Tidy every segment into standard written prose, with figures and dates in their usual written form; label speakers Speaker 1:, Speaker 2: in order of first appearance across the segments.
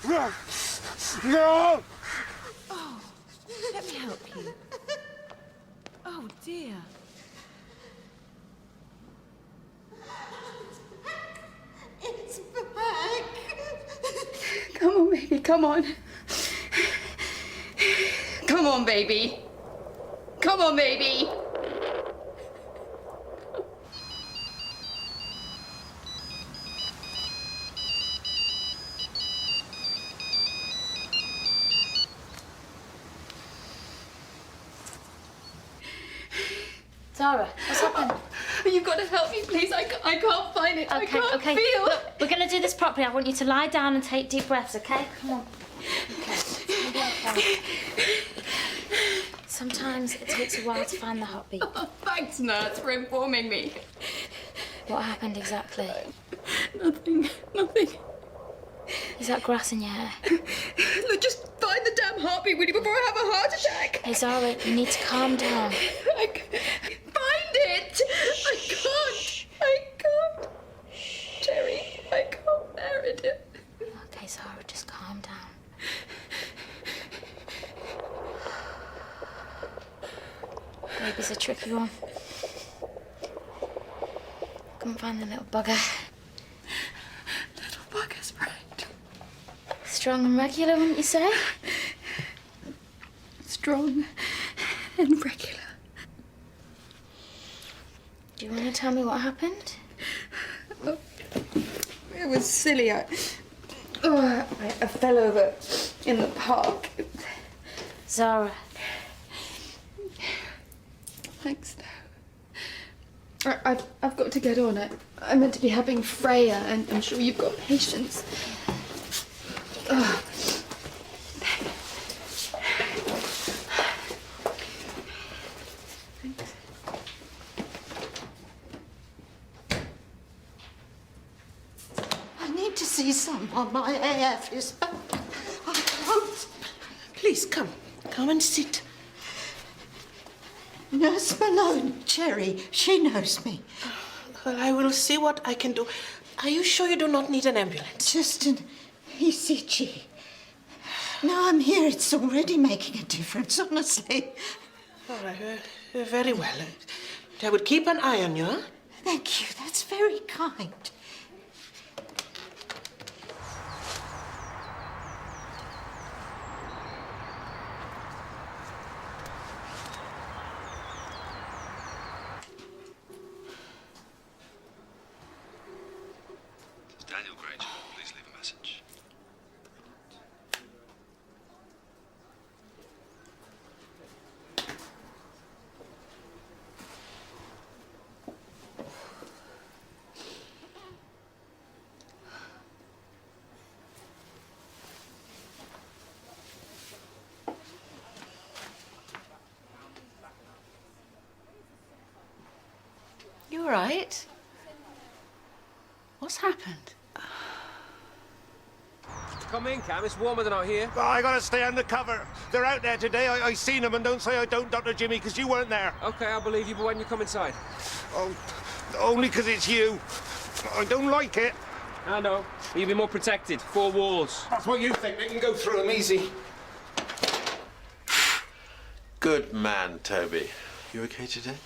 Speaker 1: No!
Speaker 2: Oh, let me help you. Oh, dear.
Speaker 3: It's back.
Speaker 4: Come on, baby, come on. Come on, baby. Come on, baby.
Speaker 5: Zara, what's happened?
Speaker 4: You've got to help me, please. I can't find it. I can't
Speaker 5: okay.
Speaker 4: feel.
Speaker 5: Look, we're going to do this properly. I want you to lie down and take deep breaths, okay? Come on. Okay. Sometimes it takes a while to find the heartbeat.
Speaker 4: Oh, thanks, nurse, for informing me.
Speaker 5: What happened exactly?
Speaker 4: Nothing.
Speaker 5: Is that grass in your hair?
Speaker 4: Look, just find the damn heartbeat, will you, before I have a heart attack?
Speaker 5: Hey, Zara, you need to calm down.
Speaker 4: I can't find it. I can't. Jerry, I can't bear it.
Speaker 5: Okay, Zara, just calm down. Baby's a tricky one. Couldn't find the little bugger.
Speaker 4: Little bugger's right.
Speaker 5: Strong and regular, wouldn't you say?
Speaker 4: Strong and regular.
Speaker 5: Do you want to tell me what happened?
Speaker 4: Oh, it was silly. I fell over in the park.
Speaker 5: Zara.
Speaker 4: Thanks, though. I've got to get on it. I'm meant to be having Freya, and I'm sure you've got patience. Oh. Thanks.
Speaker 3: I need to see someone. My AF is back. I can't.
Speaker 2: Please, come and sit.
Speaker 3: Nurse Malone, Cherry, she knows me.
Speaker 2: Well, I will see what I can do. Are you sure you do not need an ambulance?
Speaker 3: Just an ECG. Now I'm here, it's already making a difference, honestly.
Speaker 2: All right, very well. I would keep an eye on you, huh?
Speaker 3: Thank you, that's very kind.
Speaker 6: Daniel Granger, please leave a message.
Speaker 7: You all right? What's happened?
Speaker 8: Come in, Cam. It's warmer than out here.
Speaker 1: Oh, I gotta stay undercover. They're out there today. I seen them, and don't say I don't, Dr. Jimmy, because you weren't there.
Speaker 8: Okay, I'll believe you, but when you come inside?
Speaker 1: Oh, only because it's you. I don't like it.
Speaker 8: I know. You'll be more protected. 4 walls.
Speaker 1: That's what you think. They can go through them easy.
Speaker 6: Good man, Toby. You okay today?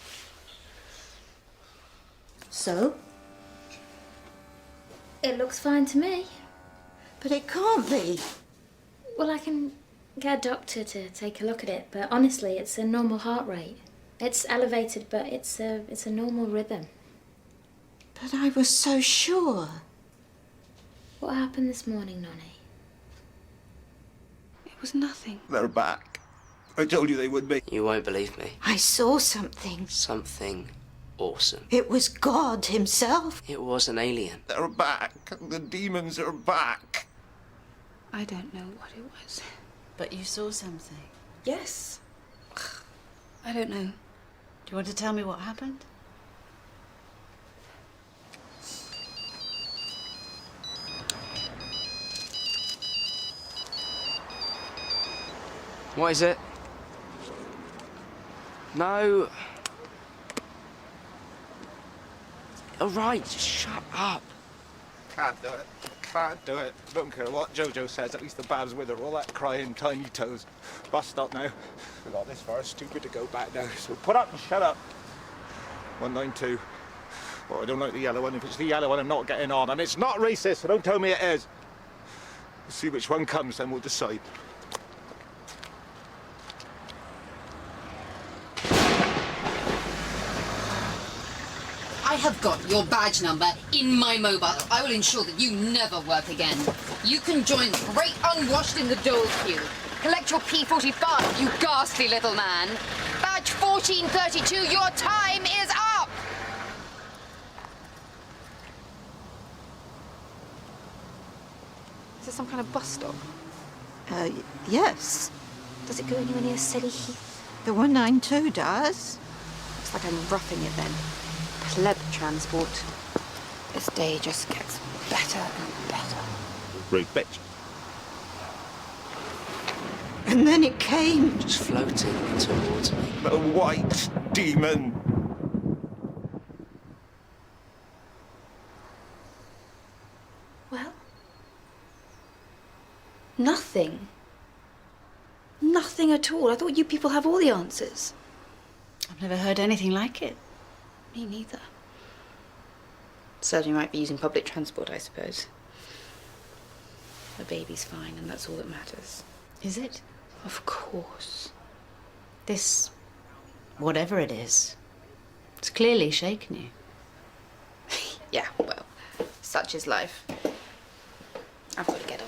Speaker 3: So?
Speaker 5: It looks fine to me.
Speaker 3: But it can't be.
Speaker 5: Well, I can get a doctor to take a look at it, but honestly, it's a normal heart rate. It's elevated, but it's a normal rhythm.
Speaker 3: But I was so sure.
Speaker 5: What happened this morning, Nonny?
Speaker 4: It was nothing.
Speaker 1: They're back. I told you they would be.
Speaker 7: You won't believe me.
Speaker 3: I saw something.
Speaker 7: Something awesome.
Speaker 3: It was God himself.
Speaker 7: It was an alien.
Speaker 1: They're back. The demons are back.
Speaker 4: I don't know what it was.
Speaker 7: But you saw something.
Speaker 4: Yes. I don't know.
Speaker 7: Do you want to tell me what happened?
Speaker 8: What is it? No. All right, just shut up.
Speaker 1: Can't do it. Can't do it. Don't care what Jojo says. At least the bab's with her. All that crying, tiny toes. Bus stop now. We got this far. Stupid to go back now. So put up and shut up. 192. Well, I don't like the yellow one. If it's the yellow one, I'm not getting on. And it's not racist, so don't tell me it is. We'll see which one comes, then we'll decide.
Speaker 9: I have got your badge number in my mobile. I will ensure that you never work again. You can join the great unwashed in the dole queue. Collect your P45, you ghastly little man. Badge 1432, your time is up!
Speaker 4: Is this some kind of bus stop?
Speaker 3: Yes.
Speaker 4: Does it go anywhere near Silly Heath?
Speaker 3: The 192 does.
Speaker 4: Looks like I'm roughing it then. Pleb transport. This day just gets better and better.
Speaker 1: Rude bitch.
Speaker 3: And then it came.
Speaker 7: Just floating towards me.
Speaker 1: The white demon.
Speaker 4: Well, nothing. Nothing at all. I thought you people have all the answers.
Speaker 7: I've never heard anything like it.
Speaker 4: Me neither. Certainly might be using public transport, I suppose. The baby's fine, and that's all that matters.
Speaker 7: Is it?
Speaker 4: Of course.
Speaker 7: This, whatever it is, it's clearly shaken you.
Speaker 4: Yeah, well, such is life. I've got to get on.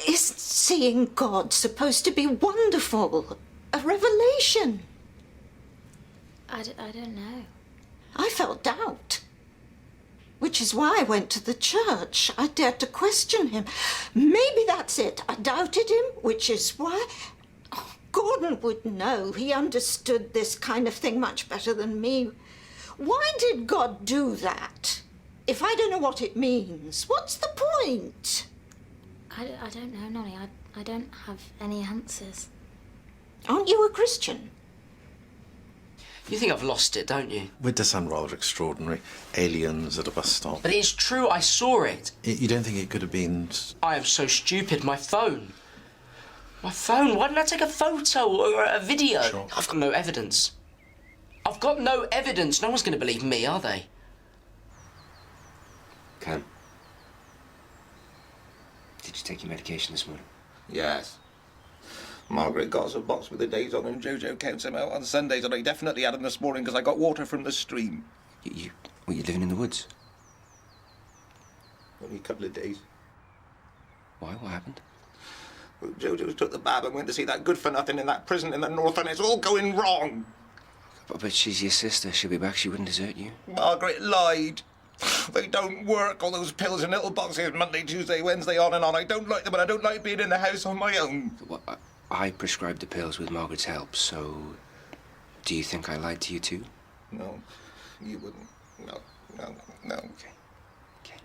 Speaker 3: Isn't seeing God supposed to be wonderful? A revelation?
Speaker 5: I don't know.
Speaker 3: I felt doubt. Which is why I went to the church. I dared to question him. Maybe that's it. I doubted him, which is why... Oh, Gordon would know. He understood this kind of thing much better than me. Why did God do that? If I don't know what it means, what's the point?
Speaker 5: I don't know, Nonny. I don't have any answers.
Speaker 3: Aren't you a Christian?
Speaker 7: You think I've lost it, don't you?
Speaker 6: It does sound rather extraordinary. Aliens at a bus stop.
Speaker 7: But it's true, I saw it.
Speaker 6: You don't think it could have been...
Speaker 7: I am so stupid. My phone. My phone? Why didn't I take a photo or a video?
Speaker 6: Sure.
Speaker 7: I've got no evidence. I've got no evidence. No one's going to believe me, are they?
Speaker 10: Cam, did you take your medication this morning?
Speaker 1: Yes. Margaret got us a box with the days on and Jojo counts them out on Sundays, and I definitely had them this morning because I got water from the stream.
Speaker 10: Were you living in the woods?
Speaker 1: Only a couple of days.
Speaker 10: Why? What happened?
Speaker 1: Well, Jojo's took the bab and went to see that good-for-nothing in that prison in the north, and it's all going wrong.
Speaker 10: But she's your sister. She'll be back. She wouldn't desert you.
Speaker 1: Margaret lied. They don't work, all those pills in little boxes, Monday, Tuesday, Wednesday, on and on. I don't like them, and I don't like being in the house on my own.
Speaker 10: Well, I prescribed the pills with Margaret's help, so... Do you think I lied to you too?
Speaker 1: No, you wouldn't. No.
Speaker 10: Okay.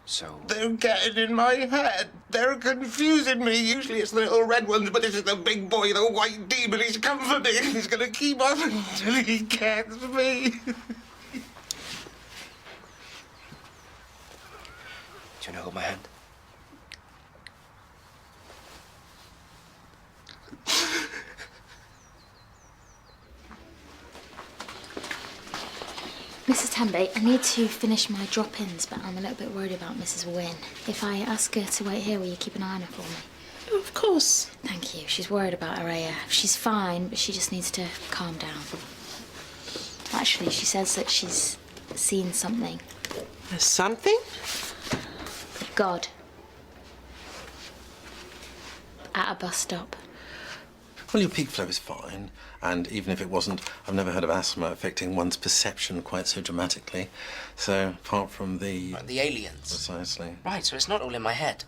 Speaker 10: So...
Speaker 1: They're getting in my head. They're confusing me. Usually it's the little red ones, but this is the big boy, the white demon. He's come for me. He's going to keep on until he gets me.
Speaker 10: Do you want to hold my hand?
Speaker 5: Mrs. Tambay, I need to finish my drop-ins, but I'm a little bit worried about Mrs. Wynne. If I ask her to wait here, will you keep an eye on her for me?
Speaker 2: Of course.
Speaker 5: Thank you. She's worried about her AF. She's fine, but she just needs to calm down. Actually, she says that she's seen something.
Speaker 2: Something?
Speaker 5: God. At a bus stop.
Speaker 6: Well, your peak flow is fine, and even if it wasn't, I've never heard of asthma affecting one's perception quite so dramatically. So, apart from the...
Speaker 7: The aliens.
Speaker 6: Precisely.
Speaker 7: Right, so it's not all in my head.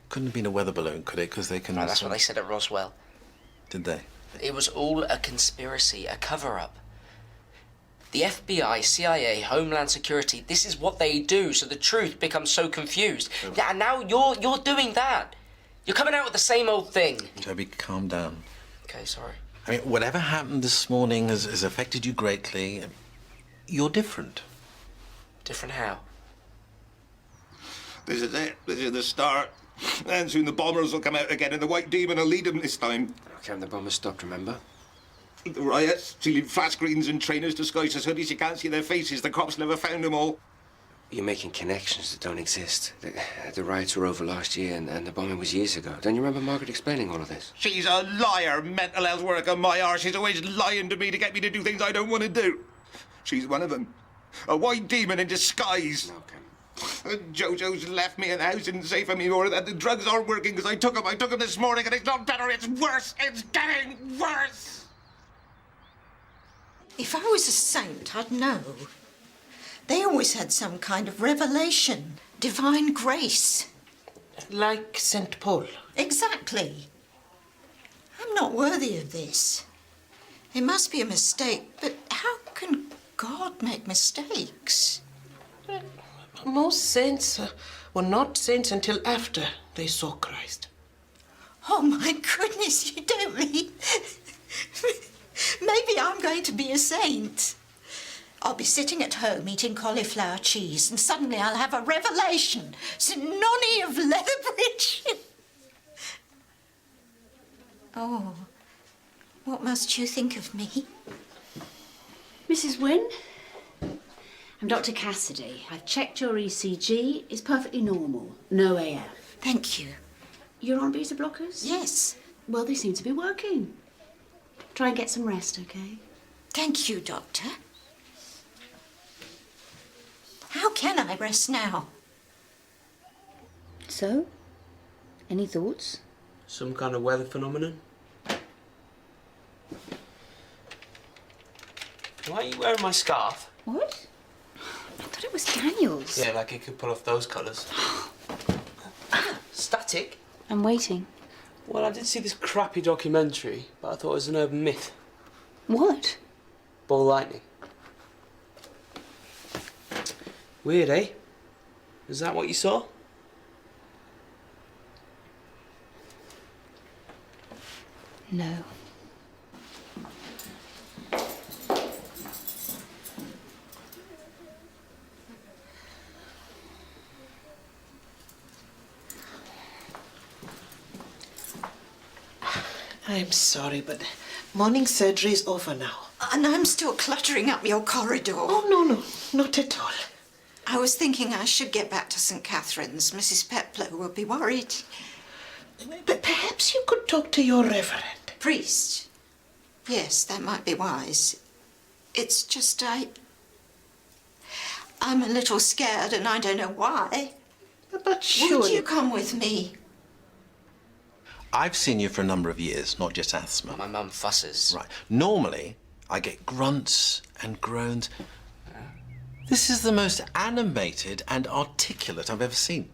Speaker 6: Couldn't have been a weather balloon, could it? Because they can...
Speaker 7: Right, that's what they said at Roswell.
Speaker 6: Did they?
Speaker 7: It was all a conspiracy, a cover-up. The FBI, CIA, Homeland Security, this is what they do, so the truth becomes so confused. Yeah, and now you're doing that. You're coming out with the same old thing.
Speaker 6: Toby, calm down.
Speaker 7: Okay, sorry.
Speaker 6: I mean, whatever happened this morning has affected you greatly. You're different.
Speaker 7: Different how?
Speaker 1: This is it. This is the start. And soon the bombers will come out again and the White Demon will lead them this time.
Speaker 10: Okay, and the bombers stopped, remember?
Speaker 1: The riots, stealing flat screens and trainers disguised as hoodies. You can't see their faces. The cops never found them all.
Speaker 10: You're making connections that don't exist. The riots were over last year and the bombing was years ago. Don't you remember Margaret explaining all of this?
Speaker 1: She's a liar, mental health worker, my arse. She's always lying to me to get me to do things I don't want to do. She's one of them. A white demon in disguise.
Speaker 10: Okay.
Speaker 1: Jojo's left me in the house, didn't say for me more. That the drugs aren't working because I took them this morning and it's not better, it's worse. It's getting worse.
Speaker 3: If I was a saint, I'd know. They always had some kind of revelation, divine grace.
Speaker 2: Like St. Paul.
Speaker 3: Exactly. I'm not worthy of this. It must be a mistake, but how can God make mistakes?
Speaker 2: Most saints were not saints until after they saw Christ.
Speaker 3: Oh, my goodness, you don't mean... Maybe I'm going to be a saint. I'll be sitting at home eating cauliflower cheese and suddenly I'll have a revelation. St. Nonny of Leatherbridge. Oh, what must you think of me?
Speaker 11: Mrs. Wynne, I'm Dr. Cassidy. I've checked your ECG. It's perfectly normal. No AF.
Speaker 3: Thank you.
Speaker 11: You're on beta blockers?
Speaker 3: Yes.
Speaker 11: Well, they seem to be working. Try and get some rest, okay?
Speaker 3: Thank you, Doctor. How can I rest now?
Speaker 11: So, any thoughts?
Speaker 8: Some kind of weather phenomenon?
Speaker 7: Why are you wearing my scarf?
Speaker 11: What? I thought it was Daniel's.
Speaker 8: Yeah, like it could pull off those colours.
Speaker 7: Static?
Speaker 11: I'm waiting.
Speaker 8: Well, I did see this crappy documentary, but I thought it was an urban myth.
Speaker 11: What?
Speaker 8: Ball lightning. Weird, eh? Is that what you saw?
Speaker 11: No.
Speaker 2: I'm sorry, but morning surgery is over now.
Speaker 3: And I'm still cluttering up your corridor.
Speaker 2: Oh, no, not at all.
Speaker 3: I was thinking I should get back to St. Catherine's. Mrs. Peplow will be worried.
Speaker 2: But perhaps you could talk to your reverend.
Speaker 3: Priest? Yes, that might be wise. It's just I'm a little scared and I don't know why.
Speaker 2: But surely...
Speaker 3: Would you come with me?
Speaker 6: I've seen you for a number of years, not just asthma.
Speaker 7: My mum fusses.
Speaker 6: Right. Normally, I get grunts and groans. This is the most animated and articulate I've ever seen.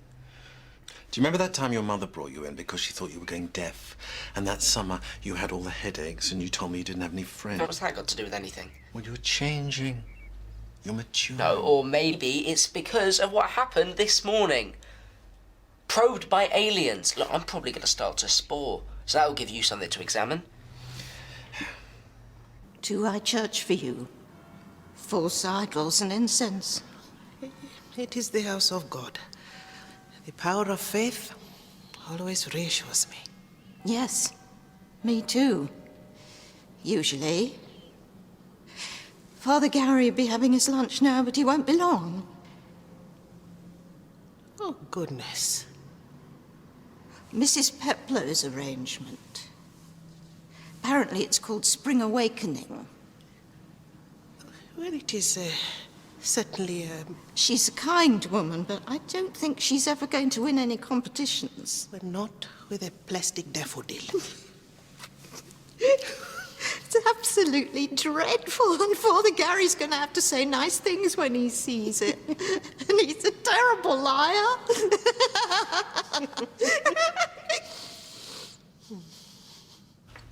Speaker 6: Do you remember that time your mother brought you in because she thought you were going deaf? And that summer you had all the headaches and you told me you didn't have any friends?
Speaker 7: What's that got to do with anything?
Speaker 6: Well, you're changing. You're maturing.
Speaker 7: No, or maybe it's because of what happened this morning. Probed by aliens. Look, I'm probably going to start to spore, so that will give you something to examine.
Speaker 3: Do I church for you? False idols and incense.
Speaker 2: It is the house of God. The power of faith always reassures me.
Speaker 3: Yes, me too. Usually. Father Gary will be having his lunch now, but he won't be long.
Speaker 2: Oh, goodness.
Speaker 3: Mrs. Peplow's arrangement. Apparently it's called Spring Awakening.
Speaker 2: Well, it is certainly...
Speaker 3: She's a kind woman, but I don't think she's ever going to win any competitions.
Speaker 2: But not with a plastic daffodil.
Speaker 3: It's absolutely dreadful, and Father Gary's going to have to say nice things when he sees it. And he's a terrible liar.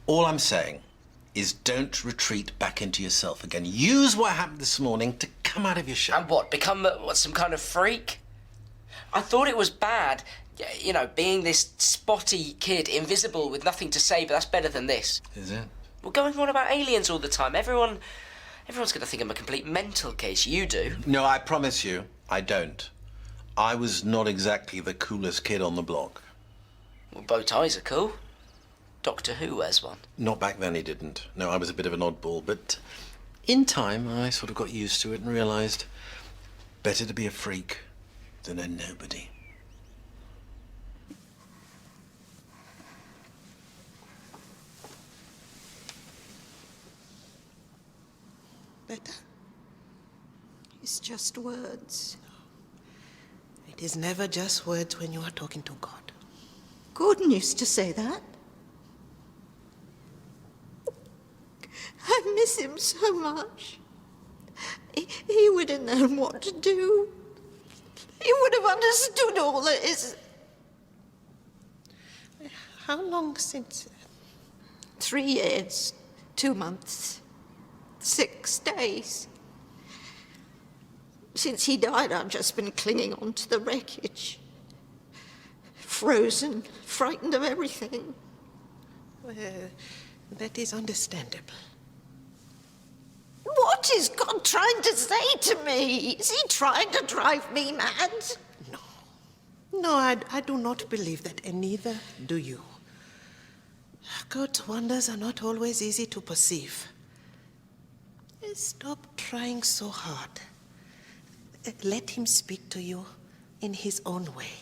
Speaker 6: All I'm saying is don't retreat back into yourself again. Use what happened this morning to come out of your shell.
Speaker 7: And what, become some kind of freak? I thought it was bad, you know, being this spotty kid, invisible with nothing to say, but that's better than this.
Speaker 6: Is it?
Speaker 7: We're going on about aliens all the time. Everyone Everyone's going to think I'm a complete mental case. You do.
Speaker 6: No, I promise you, I don't. I was not exactly the coolest kid on the block.
Speaker 7: Well, bow ties are cool. Doctor Who wears one.
Speaker 6: Not back then, he didn't. No, I was a bit of an oddball, but in time, I sort of got used to it and realised better to be a freak than a nobody.
Speaker 3: Better? It's just words.
Speaker 2: It is never just words when you are talking to God.
Speaker 3: Gordon used to say that. I miss him so much. He would have known what to do. He would have understood all that is.
Speaker 2: How long since?
Speaker 3: 3 years, 2 months, 6 days. Since he died, I've just been clinging on to the wreckage. Frozen, frightened of everything.
Speaker 2: Well, that is understandable.
Speaker 3: What is God trying to say to me? Is he trying to drive me mad?
Speaker 2: No, I do not believe that, and neither do you. God's wonders are not always easy to perceive. Stop trying so hard. Let him speak to you in his own way.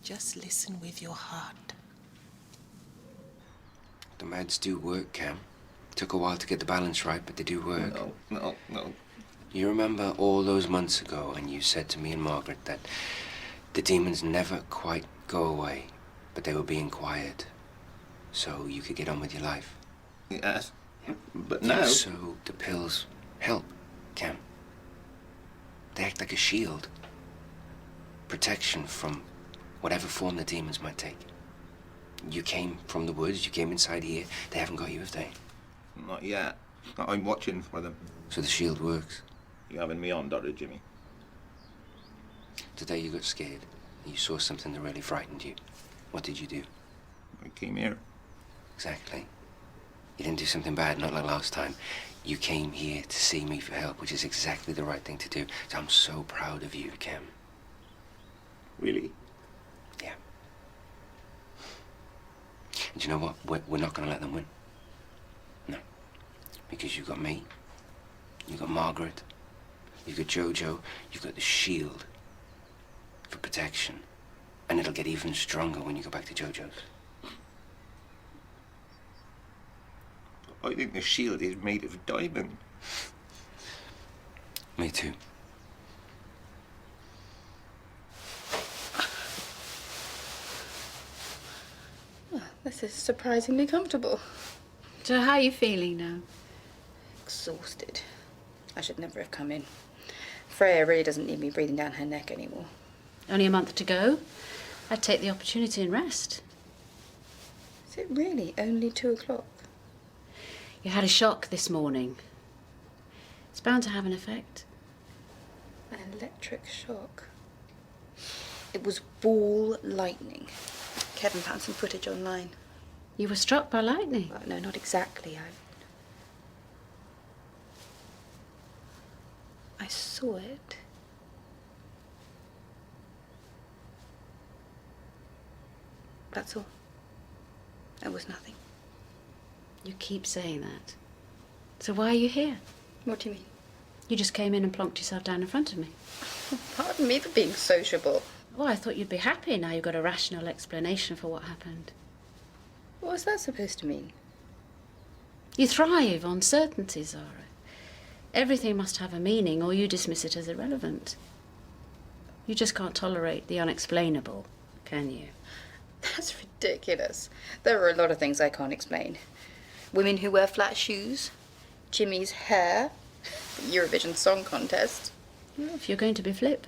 Speaker 2: Just listen with your heart.
Speaker 10: The meds do work, Cam. Took a while to get the balance right, but they do work.
Speaker 1: No.
Speaker 10: You remember all those months ago, and you said to me and Margaret that the demons never quite go away, but they were being quiet, so you could get on with your life.
Speaker 1: Yes, but now...
Speaker 10: So the pills help, Cam. They act like a shield. Protection from whatever form the demons might take. You came from the woods, you came inside here. They haven't got you, have they?
Speaker 1: Not yet. I'm watching for them.
Speaker 10: So the shield works.
Speaker 1: You having me on, Dr. Jimmy?
Speaker 10: Today you got scared. You saw something that really frightened you. What did you do?
Speaker 1: I came here.
Speaker 10: Exactly. You didn't do something bad, not like last time. You came here to see me for help, which is exactly the right thing to do. So I'm so proud of you, Cam.
Speaker 1: Really?
Speaker 10: Yeah. And you know what? We're not going to let them win. No. Because you got me, you got Margaret, you got Jojo, you got the shield for protection. And it'll get even stronger when you go back to Jojo's.
Speaker 1: I think the shield is made of diamond.
Speaker 10: Me too.
Speaker 4: Well, this is surprisingly comfortable.
Speaker 11: So how are you feeling now?
Speaker 4: Exhausted. I should never have come in. Freya really doesn't need me breathing down her neck anymore.
Speaker 11: Only a month to go. I'd take the opportunity and rest.
Speaker 4: Is it really only 2 o'clock?
Speaker 11: You had a shock this morning. It's bound to have an effect.
Speaker 4: An electric shock. It was ball lightning. Kevin found some footage online.
Speaker 11: You were struck by lightning?
Speaker 4: Well, no, not exactly. I saw it. That's all. It was nothing.
Speaker 11: You keep saying that. So why are you here?
Speaker 4: What do you mean?
Speaker 11: You just came in and plonked yourself down in front of me.
Speaker 4: Pardon me for being sociable.
Speaker 11: Well, I thought you'd be happy now you've got a rational explanation for what happened.
Speaker 4: What was that supposed to mean?
Speaker 11: You thrive on certainty, Zara. Everything must have a meaning, or you dismiss it as irrelevant. You just can't tolerate the unexplainable, can you?
Speaker 4: That's ridiculous. There are a lot of things I can't explain. Women who wear flat shoes, Jimmy's hair, the Eurovision Song Contest.
Speaker 11: Well, if you're going to be flip.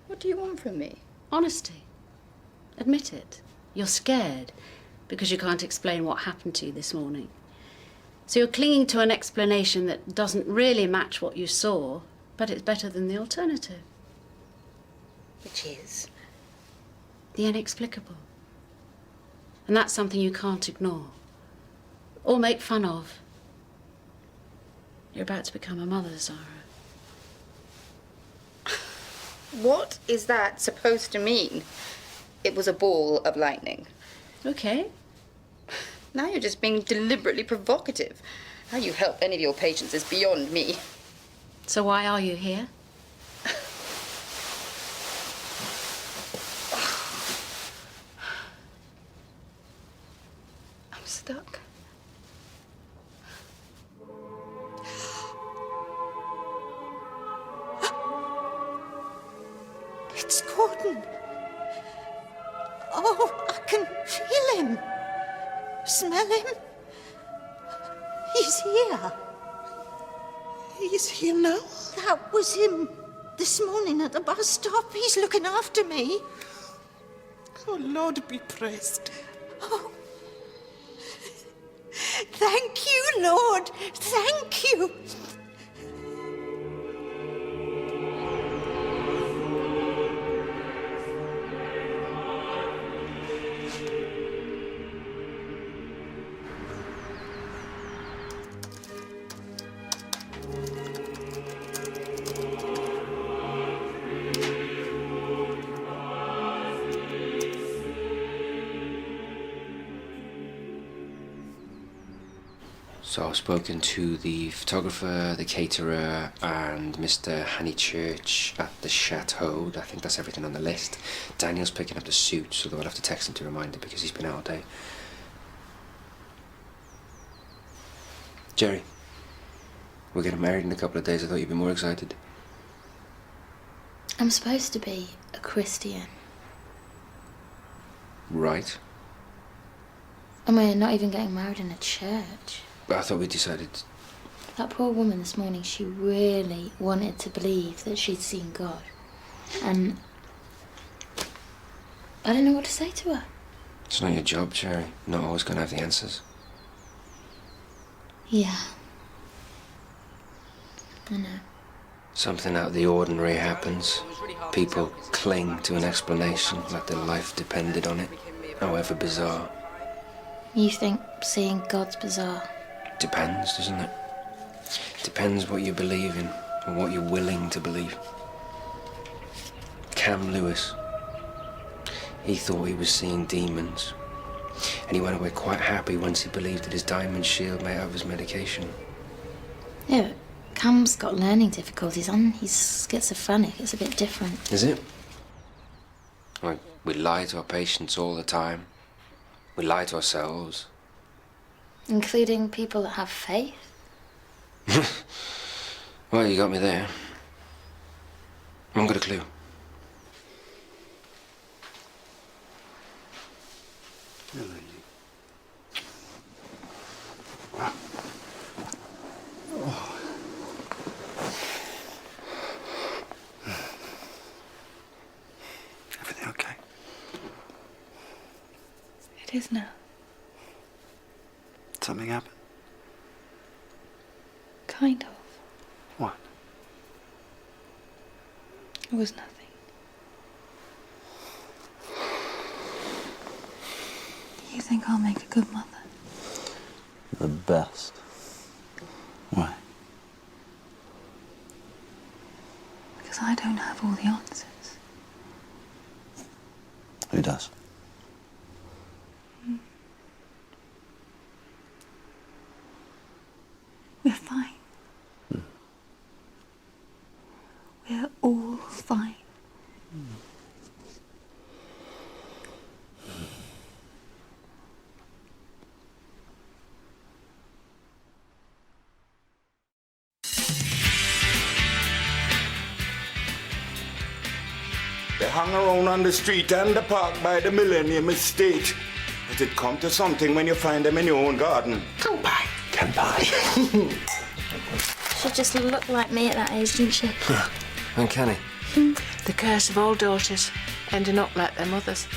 Speaker 4: What do you want from me?
Speaker 11: Honesty. Admit it. You're scared because you can't explain what happened to you this morning. So you're clinging to an explanation that doesn't really match what you saw, but it's better than the alternative.
Speaker 4: Which is?
Speaker 11: The inexplicable. And that's something you can't ignore. or make fun of. You're about to become a mother, Zara.
Speaker 4: What is that supposed to mean? It was a ball of lightning.
Speaker 11: Okay.
Speaker 4: Now you're just being deliberately provocative. How you help any of your patients is beyond me.
Speaker 11: So why are you here?
Speaker 4: I'm stuck.
Speaker 3: It's Gordon. Oh, I can feel him. Smell him. He's here.
Speaker 2: He's here now?
Speaker 3: That was him this morning at the bus stop. He's looking after me.
Speaker 2: Oh, Lord be praised.
Speaker 3: Oh. Thank you, Lord. Thank you.
Speaker 10: So I've spoken to the photographer, the caterer, and Mr. Honeychurch at the Chateau. I think that's everything on the list. Daniel's picking up the suits, although I'll have to text him to remind him because he's been out all day. Jerry, we're getting married in a couple of days. I thought you'd be more excited.
Speaker 5: I'm supposed to be a Christian.
Speaker 10: Right.
Speaker 5: And we're not even getting married in a church.
Speaker 10: But I thought we decided...
Speaker 5: That poor woman this morning, she really wanted to believe that she'd seen God. And I don't know what to say to her.
Speaker 10: It's not your job, Jerry. You're not always going to have the answers.
Speaker 5: Yeah. I know.
Speaker 10: Something out of the ordinary happens. People cling to an explanation like their life depended on it, however bizarre.
Speaker 5: You think seeing God's bizarre?
Speaker 10: Depends, doesn't it? Depends what you believe in, or what you're willing to believe. Cam Lewis, he thought he was seeing demons, and he went away quite happy once he believed that his diamond shield made out of his medication.
Speaker 5: Yeah, but Cam's got learning difficulties and he's schizophrenic. It's a bit different.
Speaker 10: Is it? Like, we lie to our patients all the time. We lie to ourselves.
Speaker 5: Including people that have faith?
Speaker 10: Well, you got me there. I haven't got a clue.
Speaker 12: Everything okay?
Speaker 4: It is now.
Speaker 12: Something happened?
Speaker 4: Kind of.
Speaker 12: What?
Speaker 4: It was nothing. You think I'll make a good mother?
Speaker 12: The best. Why?
Speaker 4: Because I don't have all the answers.
Speaker 12: Who does?
Speaker 4: We're fine. We're all fine.
Speaker 1: They hung around on the street and the park by the Millennium Estate. But it come to something when you find them in your own garden.
Speaker 12: Kampai. Kampai.
Speaker 5: She just looked like me at that age, didn't she?
Speaker 10: Uncanny.
Speaker 2: The curse of all daughters ending up like their mothers.